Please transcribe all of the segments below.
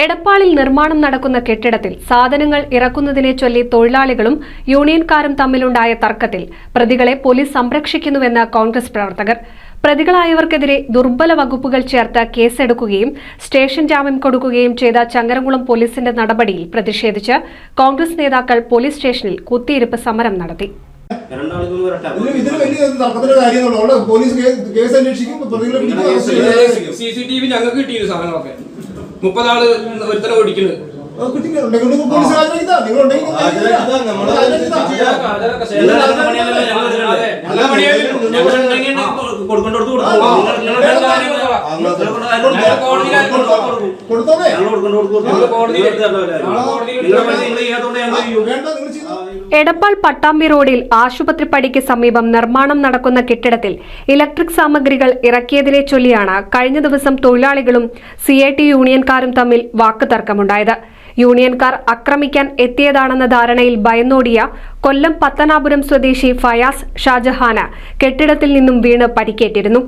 എടപ്പാളിൽ നിർമ്മാണം നടക്കുന്ന കെട്ടിടത്തിൽ സാധനങ്ങൾ ഇറക്കുന്നതിനെ ചൊല്ലി തൊഴിലാളികളും യൂണിയൻകാരും തമ്മിലുണ്ടായ തർക്കത്തിൽ പ്രതികളെ പോലീസ് സംരക്ഷിക്കുന്നുവെന്ന് കോൺഗ്രസ് പ്രവർത്തകർ. പ്രതികളായവർക്കെതിരെ ദുർബല വകുപ്പുകൾ ചേർത്ത് കേസെടുക്കുകയും സ്റ്റേഷൻ ജാമ്യം കൊടുക്കുകയും ചെയ്ത ചങ്ങരംകുളം പോലീസിന്റെ നടപടിയിൽ പ്രതിഷേധിച്ച് കോൺഗ്രസ് നേതാക്കൾ പോലീസ് സ്റ്റേഷനിൽ കുത്തിയിരിപ്പ് സമരം നടത്തി. എടപ്പാൾ പട്ടാമ്പി റോഡിൽ ആശുപത്രിപ്പടിക്ക് സമീപം നിർമ്മാണം നടക്കുന്ന കെട്ടിടത്തിൽ ഇലക്ട്രിക് സാമഗ്രികൾ ഇറക്കിയതിനെ ചൊല്ലിയാണ് കഴിഞ്ഞ ദിവസം തൊഴിലാളികളും CIT യൂണിയൻകാരും തമ്മിൽ വാക്കുതർക്കമുണ്ടായത്. യൂണിയൻകാർ ആക്രമിക്കാൻ എത്തിയതാണെന്ന ധാരണയിൽ ഭയന്നോടിയ കൊല്ലം പത്തനാപുരം സ്വദേശി ഫയാസ് ഷാജഹാന് കെട്ടിടത്തിൽ നിന്നും വീണ് പരിക്കേറ്റിരുന്നു.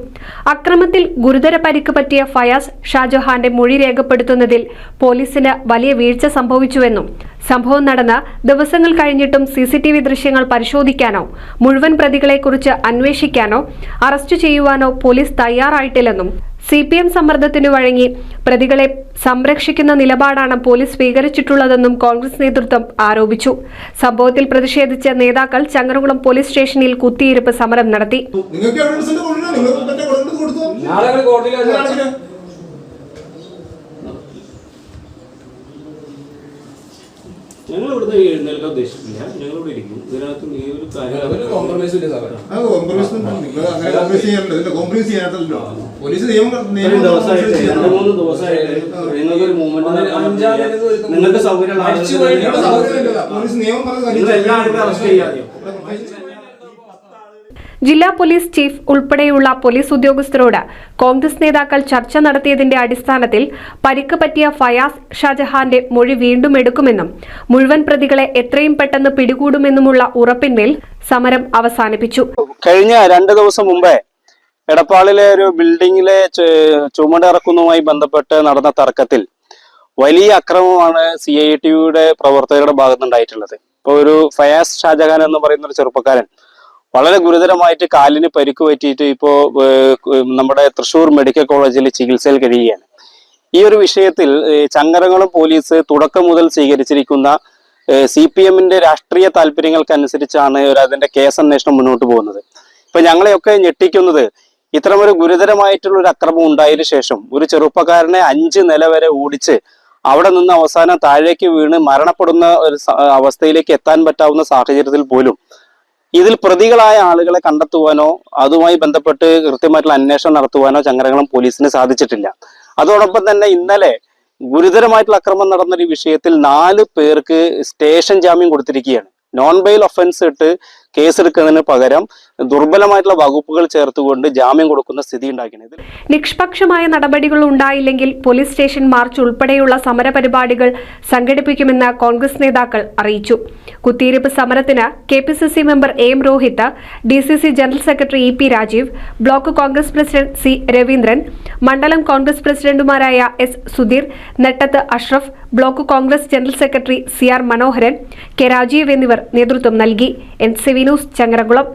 അക്രമത്തിൽ ഗുരുതര പരിക്ക് പറ്റിയ ഫയാസ് ഷാജഹാന്റെ മൊഴി രേഖപ്പെടുത്തുന്നതിൽ പോലീസിന് വലിയ വീഴ്ച സംഭവിച്ചുവെന്നും സംഭവം നടന്ന് ദിവസങ്ങൾ കഴിഞ്ഞിട്ടും CCTV ദൃശ്യങ്ങൾ പരിശോധിക്കാനോ മുഴുവൻ പ്രതികളെക്കുറിച്ച് അന്വേഷിക്കാനോ അറസ്റ്റ് ചെയ്യുവാനോ പോലീസ് തയ്യാറായിട്ടില്ലെന്നും CPM സമ്മർദ്ദത്തിനു വഴങ്ങി പ്രതികളെ സംരക്ഷിക്കുന്ന നിലപാടാണ് പോലീസ് സ്വീകരിച്ചിട്ടുള്ളതെന്നും കോൺഗ്രസ് നേതൃത്വം ആരോപിച്ചു. സംഭവത്തിൽ പ്രതിഷേധിച്ച നേതാക്കൾ ചങ്ങരംകുളം പോലീസ് സ്റ്റേഷനിൽ കുത്തിയിരിപ്പ് സമരം നടത്തി. ഞങ്ങൾ ഇവിടുന്ന് എഴുന്നേൽക്കാൻ ഉദ്ദേശിക്കില്ല, ഞങ്ങൾ ഇവിടെ ഇരിക്കും. ഇതിനകത്ത് ഈ ഒരു കാര്യം കോംപ്രമൈസ് ഇല്ല സാറേ. നിങ്ങൾക്കൊരു മൂവ്മെന്റ് നിങ്ങൾക്ക് സൗകര്യം എല്ലാ ആളുകളും അറസ്റ്റ് ചെയ്യാതെ ജില്ലാ പോലീസ് ചീഫ് ഉൾപ്പെടെയുള്ള പോലീസ് ഉദ്യോഗസ്ഥരോട് കോൺഗ്രസ് നേതാക്കൾ ചർച്ച നടത്തിയതിന്റെ അടിസ്ഥാനത്തിൽ പരിക്ക് പറ്റിയ ഫയാസ് ഷാജഹാന്റെ മൊഴി വീണ്ടും എടുക്കുമെന്നും മുഴുവൻ പ്രതികളെ എത്രയും പെട്ടെന്ന് പിടികൂടുമെന്നുമുള്ള ഉറപ്പിന്മേൽ സമരം അവസാനിപ്പിച്ചു. കഴിഞ്ഞ 2 ദിവസം മുമ്പേ എടപ്പാളിലെ ഒരു ബിൽഡിംഗിലെ ചുമടിറക്കുന്നതുമായി ബന്ധപ്പെട്ട് നടന്ന തർക്കത്തിൽ വലിയ അക്രമമാണ് CITയുടെ പ്രവർത്തകരുടെ ഭാഗത്തുനിന്നുണ്ടായിട്ടുള്ളത്. ഇപ്പോൾ ഒരു ഫയാസ് ഷാജഹാൻ എന്ന് പറയുന്ന ഒരു ചെറുപ്പക്കാരൻ വളരെ ഗുരുതരമായിട്ട് കാലിന് പരിക്ക് പറ്റിയിട്ട് ഇപ്പോൾ നമ്മുടെ തൃശ്ശൂർ മെഡിക്കൽ കോളേജിൽ ചികിത്സയിൽ കഴിയുകയാണ്. ഈ ഒരു വിഷയത്തിൽ ചങ്ങരംകുളം പോലീസ് തുടക്കം മുതൽ സ്വീകരിച്ചിരിക്കുന്ന CPMന്റെ രാഷ്ട്രീയ താല്പര്യങ്ങൾക്കനുസരിച്ചാണ് അതിന്റെ കേസന്വേഷണം മുന്നോട്ട് പോകുന്നത്. ഇപ്പൊ ഞങ്ങളെയൊക്കെ ഞെട്ടിക്കുന്നത് ഇത്തരമൊരു ഗുരുതരമായിട്ടുള്ള ഒരു അക്രമം ഉണ്ടായതിനു ശേഷം ഒരു ചെറുപ്പക്കാരനെ 5 നില വരെ ഓടിച്ച് അവിടെ നിന്ന് അവസാനം താഴേക്ക് വീണ് മരണപ്പെടുന്ന ഒരു അവസ്ഥയിലേക്ക് എത്താൻ പറ്റാവുന്ന സാഹചര്യത്തിൽ പോലും ഇതിൽ പ്രതികളായ ആളുകളെ കണ്ടെത്തുവാനോ അതുമായി ബന്ധപ്പെട്ട് കൃത്യമായിട്ടുള്ള അന്വേഷണം നടത്തുവാനോ ചങ്ങരംകുളം പോലീസിന് സാധിച്ചിട്ടില്ല. അതോടൊപ്പം തന്നെ ഇന്നലെ ഗുരുതരമായിട്ടുള്ള അക്രമം നടന്നൊരു വിഷയത്തിൽ 4 പേർക്ക് സ്റ്റേഷൻ ജാമ്യം കൊടുത്തിരിക്കുകയാണ്. നോൺ ബെയിൽ ഒഫൻസ് ഇട്ട് കേസെടുക്കുന്നതിന് പകരം ദുർബലമായിട്ടുള്ള വകുപ്പുകൾ ചേർത്തുകൊണ്ട് ജാമ്യം കൊടുക്കുന്ന സ്ഥിതി ഉണ്ടാക്കിയത്. നിഷ്പക്ഷമായ നടപടികൾ ഉണ്ടായില്ലെങ്കിൽ പോലീസ് സ്റ്റേഷൻ മാർച്ച് ഉൾപ്പെടെയുള്ള സമരപരിപാടികൾ സംഘടിപ്പിക്കുമെന്ന് കോൺഗ്രസ് നേതാക്കൾ അറിയിച്ചു. കുത്തിയിരിപ്പ് സമരത്തിന് KPCC member AM Rohith, DCC general secretary EP Rajeev, block Congress president C Raveendran, മണ്ഡലം കോൺഗ്രസ് പ്രസിഡന്റുമാരായ S Sudheer, Nettath Ashraf, block Congress general secretary CR Manoharan, K Rajeev എന്നിവർ നേതൃത്വം നൽകി. NCV news Changaramkulam.